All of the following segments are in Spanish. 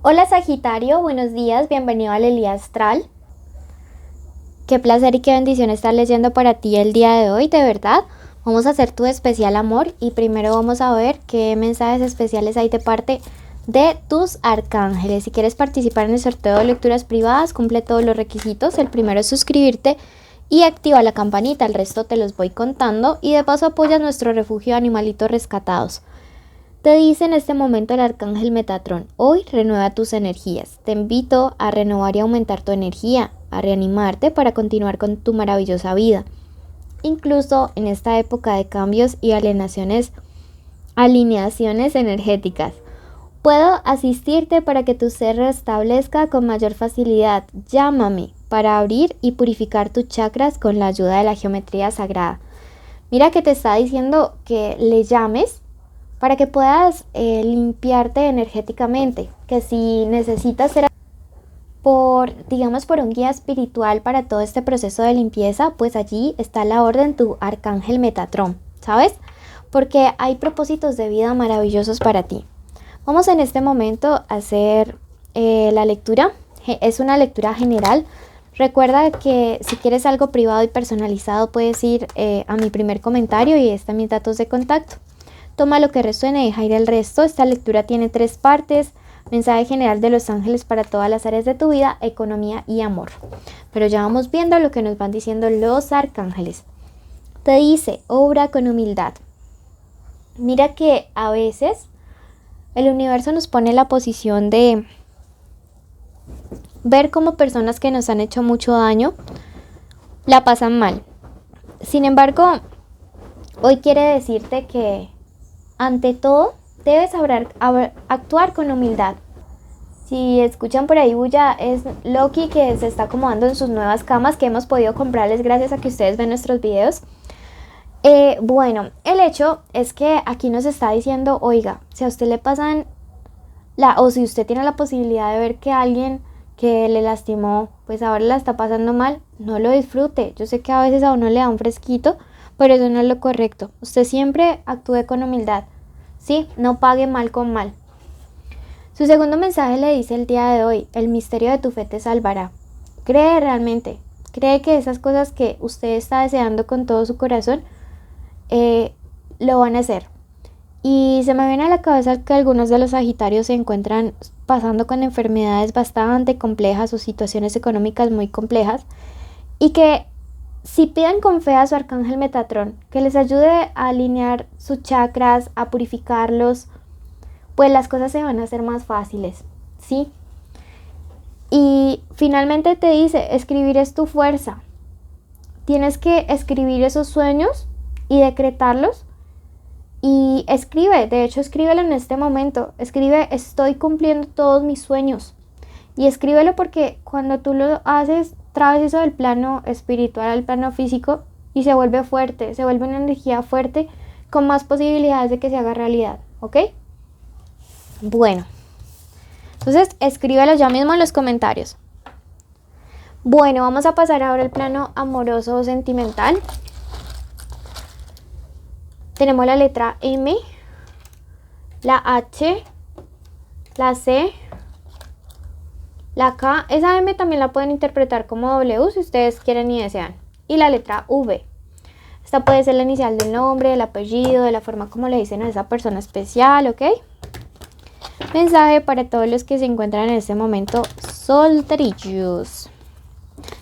Hola Sagitario, buenos días, bienvenido al Elía Astral. Qué placer y qué bendición estar leyendo para ti el día de hoy, de verdad. Vamos a hacer tu especial amor y primero vamos a ver qué mensajes especiales hay de parte de tus arcángeles. Si quieres participar en el sorteo de lecturas privadas, cumple todos los requisitos. El primero es suscribirte y activa la campanita, el resto te los voy contando y de paso apoyas nuestro refugio de animalitos rescatados. Te dice en este momento el arcángel Metatrón: hoy renueva tus energías. Te invito a renovar y aumentar tu energía, a reanimarte para continuar con tu maravillosa vida. Incluso en esta época de cambios y alineaciones energéticas. Puedo asistirte para que tu ser restablezca con mayor facilidad. Llámame para abrir y purificar tus chakras con la ayuda de la geometría sagrada. Mira que te está diciendo que le llames para que puedas limpiarte energéticamente, que si necesitas ser por un guía espiritual para todo este proceso de limpieza, pues allí está la orden tu arcángel Metatrón, ¿sabes? Porque hay propósitos de vida maravillosos para ti. Vamos en este momento a hacer la lectura. Es una lectura general. Recuerda que si quieres algo privado y personalizado puedes ir a mi primer comentario y están mis datos de contacto. Toma lo que resuene y deja ir el resto. Esta lectura tiene 3 partes. Mensaje general de los ángeles para todas las áreas de tu vida, economía y amor. Pero ya vamos viendo lo que nos van diciendo los arcángeles. Te dice, obra con humildad. Mira que a veces el universo nos pone en la posición de ver cómo personas que nos han hecho mucho daño la pasan mal. Sin embargo, hoy quiere decirte que ante todo, debes actuar con humildad. Si escuchan por ahí bulla, es Loki que se está acomodando en sus nuevas camas que hemos podido comprarles gracias a que ustedes ven nuestros videos. Bueno, el hecho es que aquí nos está diciendo, oiga, si a usted le pasan o si usted tiene la posibilidad de ver que alguien que le lastimó, pues ahora la está pasando mal, no lo disfrute. Yo sé que a veces a uno le da un fresquito, pero eso no es lo correcto. Usted siempre actúe con humildad. Sí, no pague mal con mal. Su segundo mensaje le dice el día de hoy: el misterio de tu fe te salvará. Cree realmente, cree que esas cosas que usted está deseando con todo su corazón, lo van a hacer. Y se me viene a la cabeza que algunos de los Sagitarios se encuentran pasando con enfermedades bastante complejas o situaciones económicas muy complejas y que si piden con fe a su arcángel Metatrón que les ayude a alinear sus chakras, a purificarlos, pues las cosas se van a hacer más fáciles, ¿sí? Y finalmente te dice, escribir es tu fuerza. Tienes que escribir esos sueños y decretarlos. Y escribe, de hecho escríbelo en este momento. Escribe, estoy cumpliendo todos mis sueños. Y escríbelo porque cuando tú lo haces, traes eso del plano espiritual al plano físico y se vuelve fuerte, se vuelve una energía fuerte con más posibilidades de que se haga realidad, ¿ok? Bueno, entonces escríbelo ya mismo en los comentarios. Bueno, vamos a pasar ahora al plano amoroso o sentimental. Tenemos la letra M, la H, la C, la K. Esa M también la pueden interpretar como W si ustedes quieren y desean. Y la letra V. Esta puede ser la inicial del nombre, del apellido, de la forma como le dicen a esa persona especial, ¿ok? Mensaje para todos los que se encuentran en este momento solterillos,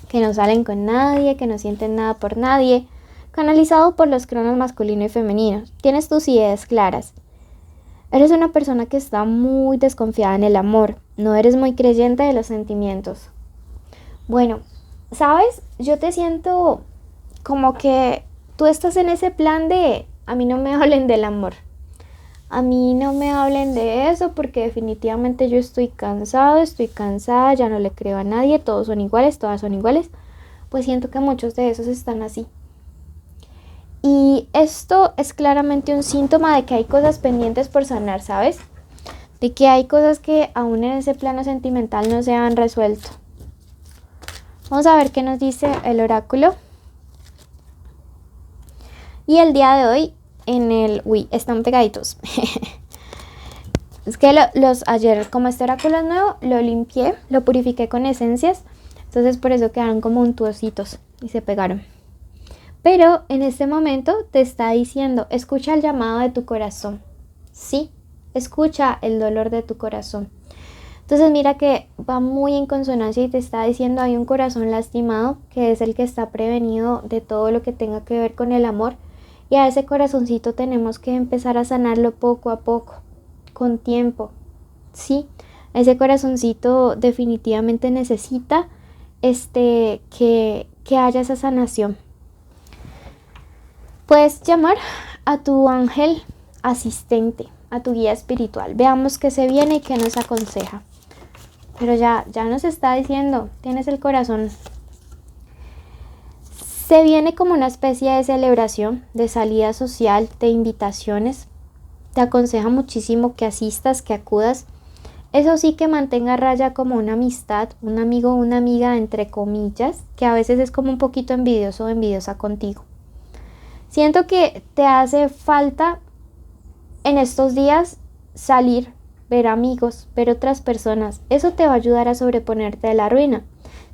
que no salen con nadie, que no sienten nada por nadie. Canalizado por los cronos masculino y femenino. Tienes tus ideas claras. Eres una persona que está muy desconfiada en el amor. No eres muy creyente de los sentimientos. Bueno, ¿sabes? Yo te siento como que tú estás en ese plan de a mí no me hablen del amor. A mí no me hablen de eso porque definitivamente yo estoy cansada, ya no le creo a nadie, todos son iguales, todas son iguales. Pues siento que muchos de esos están así. Y esto es claramente un síntoma de que hay cosas pendientes por sanar, ¿sabes? De que hay cosas que aún en ese plano sentimental no se han resuelto. Vamos a ver qué nos dice el oráculo. Y el día de hoy están pegaditos. Es que ayer, como este oráculo es nuevo, lo limpié, lo purifiqué con esencias. Entonces por eso quedaron como untuositos y se pegaron. Pero en este momento te está diciendo, escucha el llamado de tu corazón. Sí, escucha el dolor de tu corazón. Entonces mira que va muy en consonancia y te está diciendo, hay un corazón lastimado que es el que está prevenido de todo lo que tenga que ver con el amor. Y a ese corazoncito tenemos que empezar a sanarlo poco a poco, con tiempo. Sí, ese corazoncito definitivamente necesita que haya esa sanación. Puedes llamar a tu ángel asistente, a tu guía espiritual. Veamos qué se viene y qué nos aconseja. Pero ya nos está diciendo, tienes el corazón. Se viene como una especie de celebración, de salida social, de invitaciones. Te aconseja muchísimo que asistas, que acudas. Eso sí, que mantenga a raya como una amistad, un amigo o una amiga entre comillas, que a veces es como un poquito envidioso o envidiosa contigo. Siento que te hace falta en estos días salir, ver amigos, ver otras personas. Eso te va a ayudar a sobreponerte de la ruina.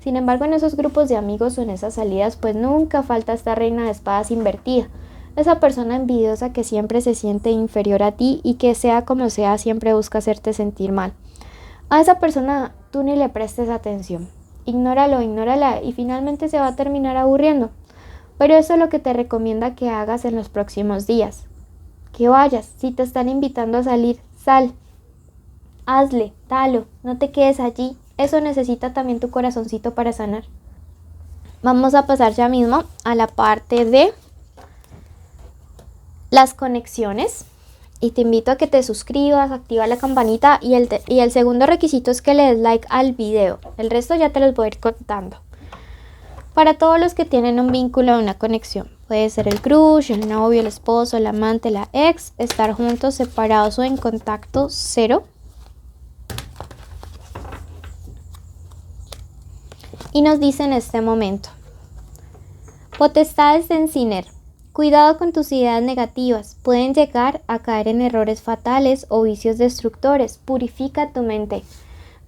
Sin embargo, en esos grupos de amigos o en esas salidas, pues nunca falta esta reina de espadas invertida. Esa persona envidiosa que siempre se siente inferior a ti y que sea como sea siempre busca hacerte sentir mal. A esa persona tú ni le prestes atención. Ignóralo, ignórala y finalmente se va a terminar aburriendo. Pero eso es lo que te recomienda que hagas en los próximos días. Que vayas, si te están invitando a salir, sal. Hazle, dalo, no te quedes allí. Eso necesita también tu corazoncito para sanar. Vamos a pasar ya mismo a la parte de las conexiones. Y te invito a que te suscribas, activa la campanita y el segundo requisito es que le des like al video. El resto ya te los voy a ir contando. Para todos los que tienen un vínculo o una conexión. Puede ser el crush, el novio, el esposo, el amante, la ex. Estar juntos, separados o en contacto cero. Y nos dice en este momento. Potestades de Enciner. Cuidado con tus ideas negativas. Pueden llegar a caer en errores fatales o vicios destructores. Purifica tu mente.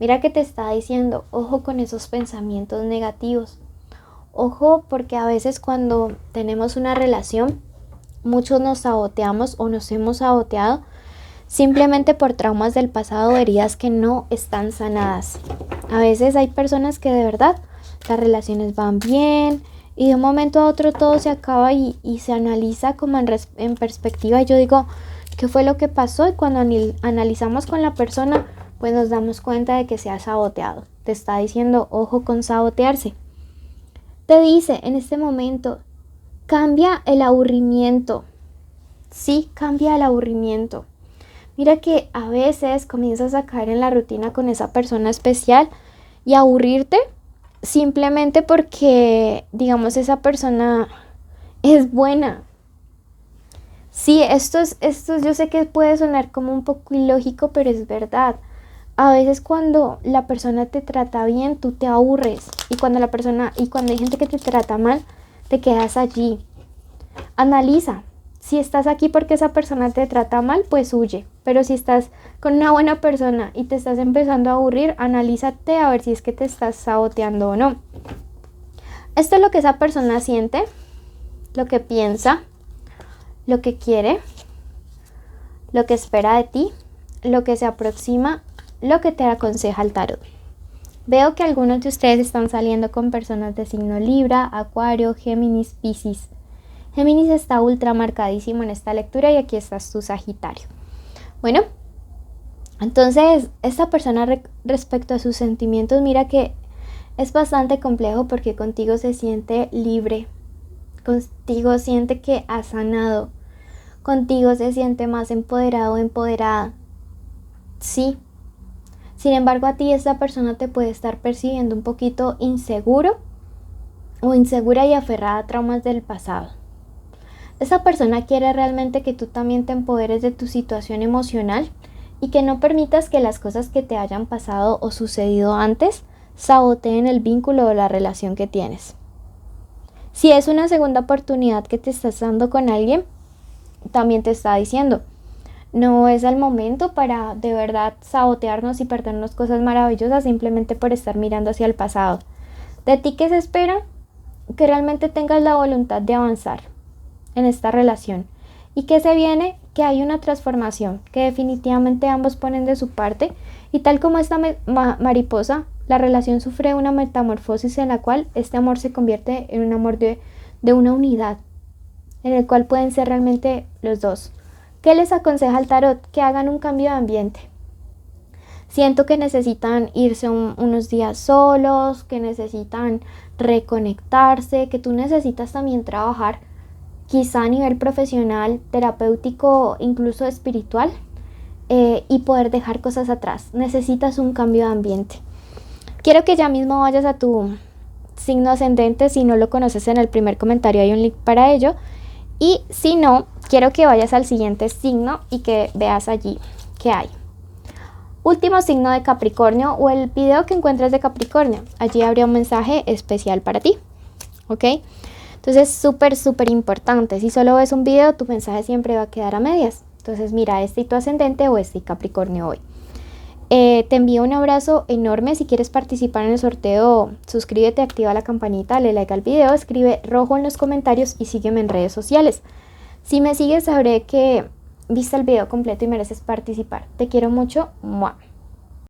Mira que te está diciendo, ojo con esos pensamientos negativos. Ojo porque a veces cuando tenemos una relación, muchos nos saboteamos o nos hemos saboteado simplemente por traumas del pasado o heridas que no están sanadas. A veces hay personas que de verdad las relaciones van bien y de un momento a otro todo se acaba y se analiza como en perspectiva. Y yo digo, ¿qué fue lo que pasó? Y cuando analizamos con la persona, pues nos damos cuenta de que se ha saboteado. Te está diciendo, ojo con sabotearse. Te dice en este momento, cambia el aburrimiento. Sí, cambia el aburrimiento. Mira que a veces comienzas a caer en la rutina con esa persona especial y aburrirte simplemente porque, digamos, esa persona es buena. Sí, esto yo sé que puede sonar como un poco ilógico, pero es verdad. A veces cuando la persona te trata bien, tú te aburres. Y cuando hay gente que te trata mal, te quedas allí. Analiza. Si estás aquí porque esa persona te trata mal, pues huye. Pero si estás con una buena persona y te estás empezando a aburrir, analízate a ver si es que te estás saboteando o no. Esto es lo que esa persona siente, lo que piensa, lo que quiere, lo que espera de ti, lo que se aproxima, lo que te aconseja el tarot. Veo que algunos de ustedes están saliendo con personas de signo Libra, Acuario, Géminis, Piscis. Géminis está ultra marcadísimo en esta lectura y aquí estás tu Sagitario. Bueno, entonces esta persona respecto a sus sentimientos, mira que es bastante complejo porque contigo se siente libre, contigo siente que ha sanado, contigo se siente más empoderado o empoderada. Sí. Sin embargo, a ti esta persona te puede estar percibiendo un poquito inseguro o insegura y aferrada a traumas del pasado. Esta persona quiere realmente que tú también te empoderes de tu situación emocional y que no permitas que las cosas que te hayan pasado o sucedido antes saboteen el vínculo o la relación que tienes. Si es una segunda oportunidad que te estás dando con alguien, también te está diciendo, No es el momento para de verdad sabotearnos y perdernos cosas maravillosas simplemente por estar mirando hacia el pasado. De ti, ¿qué se espera? Que realmente tengas la voluntad de avanzar en esta relación. ¿Y qué se viene? Que hay una transformación, que definitivamente ambos ponen de su parte y tal como esta mariposa, la relación sufre una metamorfosis en la cual este amor se convierte en un amor de una unidad, en el cual pueden ser realmente los dos. ¿Qué les aconseja el tarot? Que hagan un cambio de ambiente. Siento que necesitan irse unos días solos, que necesitan reconectarse, que tú necesitas también trabajar quizá a nivel profesional, terapéutico, incluso espiritual, y poder dejar cosas atrás. Necesitas un cambio de ambiente. Quiero que ya mismo vayas a tu signo ascendente. Si no lo conoces, en el primer comentario hay un link para ello. Y si no, quiero que vayas al siguiente signo y que veas allí qué hay. Último signo de Capricornio, o el video que encuentres de Capricornio. Allí habría un mensaje especial para ti. ¿Ok? Entonces, súper importante. Si solo ves un video, tu mensaje siempre va a quedar a medias. Entonces, mira, este y tu ascendente o este y Capricornio hoy. Te envío un abrazo enorme. Si quieres participar en el sorteo, suscríbete, activa la campanita, dale like al video, escribe rojo en los comentarios y sígueme en redes sociales. Si me sigues, sabré que viste el video completo y mereces participar. Te quiero mucho. ¡Mua!